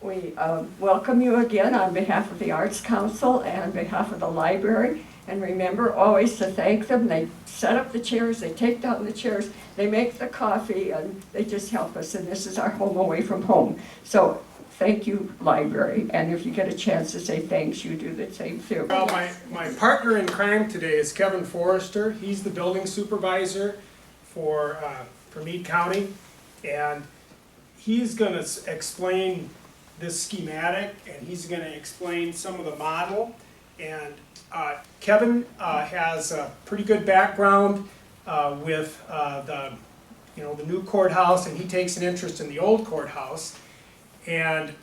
We welcome you again on behalf of the Arts Council and on behalf of the library. And remember always to thank them. They set up the chairs, they take down the chairs, they make the coffee, and they just help us. And this is our home away from home. So thank you, library. And if you get a chance to say thanks, you do the same too. Well, my partner in crime today is Kevin Forrester. He's the building supervisor for Meade County. And he's going to explain this schematic, and he's going to explain some of the model. And Kevin has a pretty good background with the new courthouse, and he takes an interest in the old courthouse. And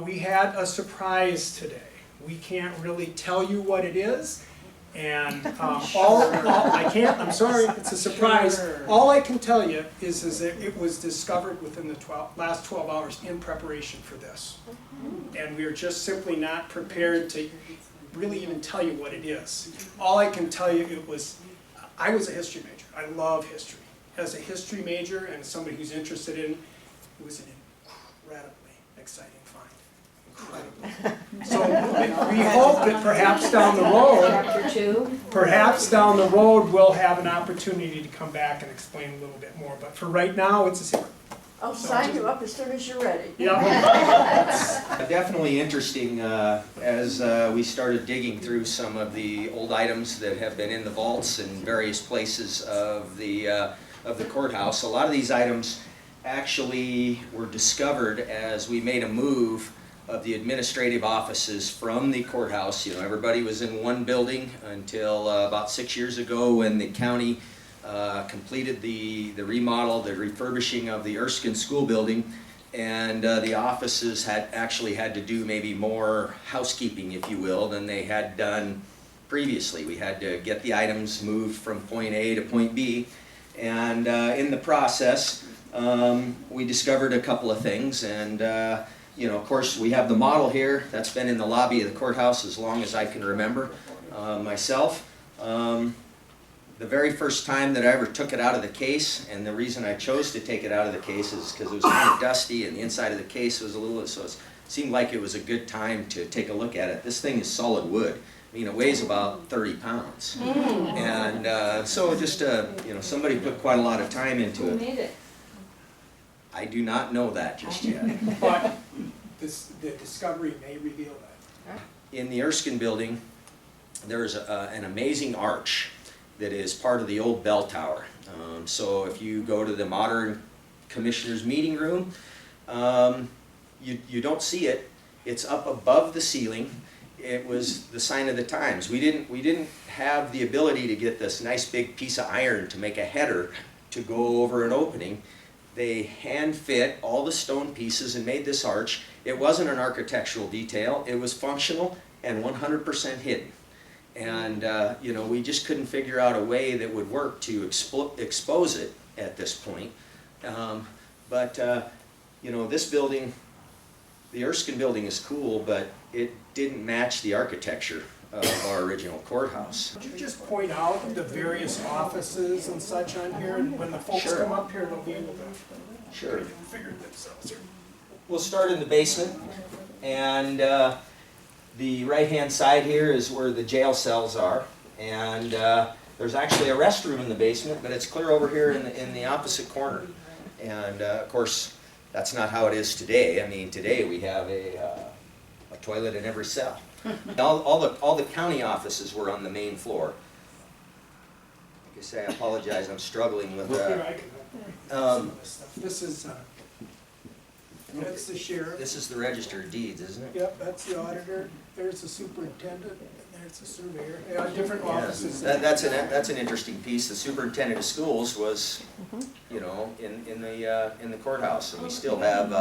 we had a surprise today. We can't really tell you what it is, and I can't. I'm sorry, it's a surprise. Sure. All I can tell you is that it was discovered within the last 12 hours in preparation for this, and we are just simply not prepared to really even tell you what it is. All I can tell you, I was a history major. I love history. As a history major and somebody who's interested in, it was an incredibly exciting find. Incredibly. So we hope that perhaps down the road, we'll have an opportunity to come back and explain a little bit more. But for right now, it's a secret. I'll sign you up as soon as you're ready. Yeah. Definitely interesting as we started digging through some of the old items that have been in the vaults in various places of the courthouse. A lot of these items actually were discovered as we made a move of the administrative offices from the courthouse. You know, everybody was in one building until about 6 years ago when the county completed the remodel, the refurbishing of the Erskine School Building, and the offices had to do maybe more housekeeping, if you will, than they had done previously. We had to get the items moved from point A to point B, and in the process, we discovered a couple of things. And of course, we have the model here that's been in the lobby of the courthouse as long as I can remember myself. The very first time that I ever took it out of the case, and the reason I chose to take it out of the case is because it was kind of dusty and the inside of the case was a little, so it seemed like it was a good time to take a look at it. This thing is solid wood. I mean, it weighs about 30 pounds. And so just, somebody put quite a lot of time into it. Who made it? I do not know that just yet. But the discovery may reveal that. In the Erskine building, there's an amazing arch that is part of the old bell tower. So if you go to the modern commissioner's meeting room, you don't see it. It's up above the ceiling. It was the sign of the times. We didn't have the ability to get this nice big piece of iron to make a header to go over an opening. They hand fit all the stone pieces and made this arch. It wasn't an architectural detail. It was functional and 100% hidden. And we just couldn't figure out a way that would work to expose it at this point. This building, the Erskine building, is cool, but it didn't match the architecture of our original courthouse. Could you just point out the various offices and such on here, and when the folks Sure. come up here, they'll be able to figure themselves here. We'll start in the basement, and the right-hand side here is where the jail cells are, and there's actually a restroom in the basement, but it's clear over here in the opposite corner. And of course, that's not how it is today. I mean, today we have a toilet in every cell. All the county offices were on the main floor. Like I say, I apologize. I'm struggling with This is that's the sheriff. This is the register of deeds, isn't it? Yep, that's the auditor. There's the superintendent. And there's the surveyor. They are different offices. That's an interesting piece. The superintendent of schools was, in the courthouse, and we still have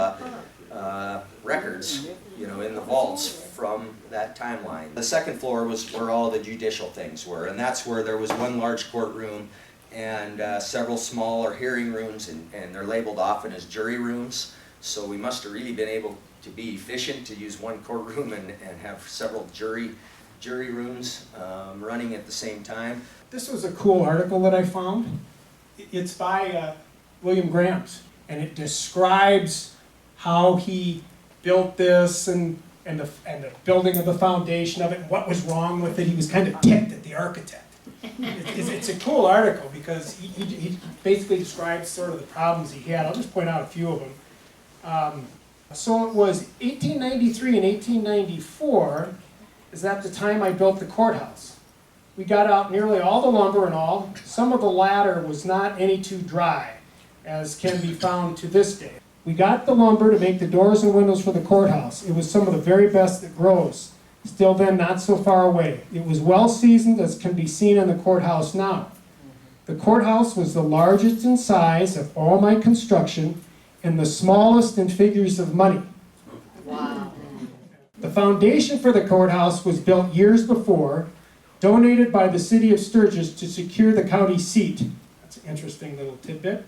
records, in the vaults from that timeline. The second floor was where all the judicial things were, and that's where there was one large courtroom and several smaller hearing rooms, and they're labeled often as jury rooms. So we must have really been able to be efficient to use one courtroom and have several jury rooms running at the same time. This was a cool article that I found. It's by William Grams, and it describes how he built this and the building of the foundation of it, and what was wrong with it. He was kind of ticked at the architect. It's a cool article because he basically describes sort of the problems he had. I'll just point out a few of them. So it was 1893 and 1894 is at the time I built the courthouse. We got out nearly all the lumber and all. Some of the latter was not any too dry, as can be found to this day. We got the lumber to make the doors and windows for the courthouse. It was some of the very best that grows. Still then, not so far away. It was well seasoned, as can be seen in the courthouse now. The courthouse was the largest in size of all my construction and the smallest in figures of money. Wow. The foundation for the courthouse was built years before, donated by the city of Sturgis to secure the county seat. That's an interesting little tidbit.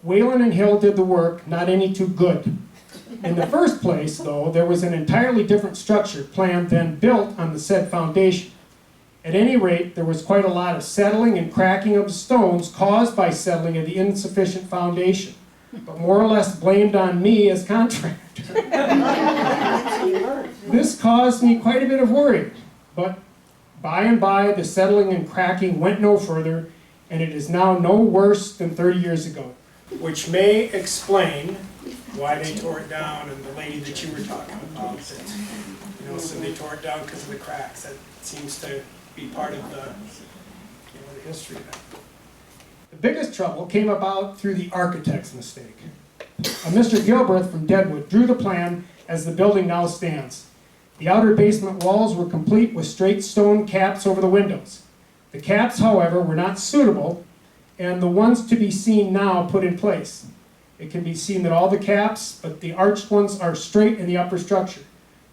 Whalen and Hill did the work, not any too good. In the first place, though, there was an entirely different structure planned than built on the said foundation. At any rate, there was quite a lot of settling and cracking of the stones caused by settling of the insufficient foundation, but more or less blamed on me as contractor. This caused me quite a bit of worry, but by and by the settling and cracking went no further, and it is now no worse than 30 years ago. Which may explain why they tore it down, and the lady that you were talking about, that, you know, said they tore it down because of the cracks. That seems to be part of the history of that. The biggest trouble came about through the architect's mistake. Mr. Gilbreth from Deadwood drew the plan as the building now stands. The outer basement walls were complete with straight stone caps over the windows. The caps, however, were not suitable, and the ones to be seen now put in place. It can be seen that all the caps, but the arched ones, are straight in the upper structure.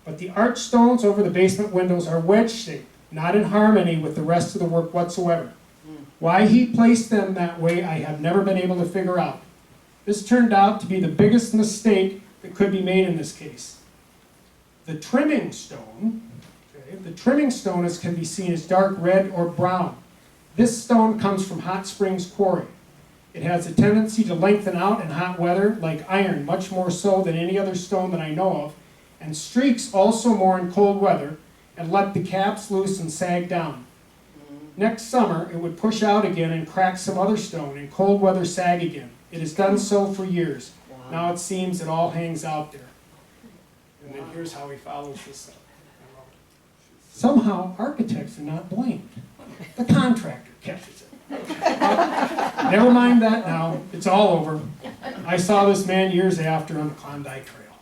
But the arched stones over the basement windows are wedge-shaped, not in harmony with the rest of the work whatsoever. Why he placed them that way, I have never been able to figure out. This turned out to be the biggest mistake that could be made in this case. The trimming stone, as can be seen, is dark red or brown. This stone comes from Hot Springs Quarry. It has a tendency to lengthen out in hot weather, like iron, much more so than any other stone that I know of, and streaks also more in cold weather, and let the caps loose and sag down. Next summer, it would push out again and crack some other stone, in cold weather sag again. It has done so for years. Now it seems it all hangs out there. And then here's how he follows this up. Somehow, architects are not blamed. The contractor catches it. Never mind that now. It's all over. I saw this man years after on the Klondike Trail.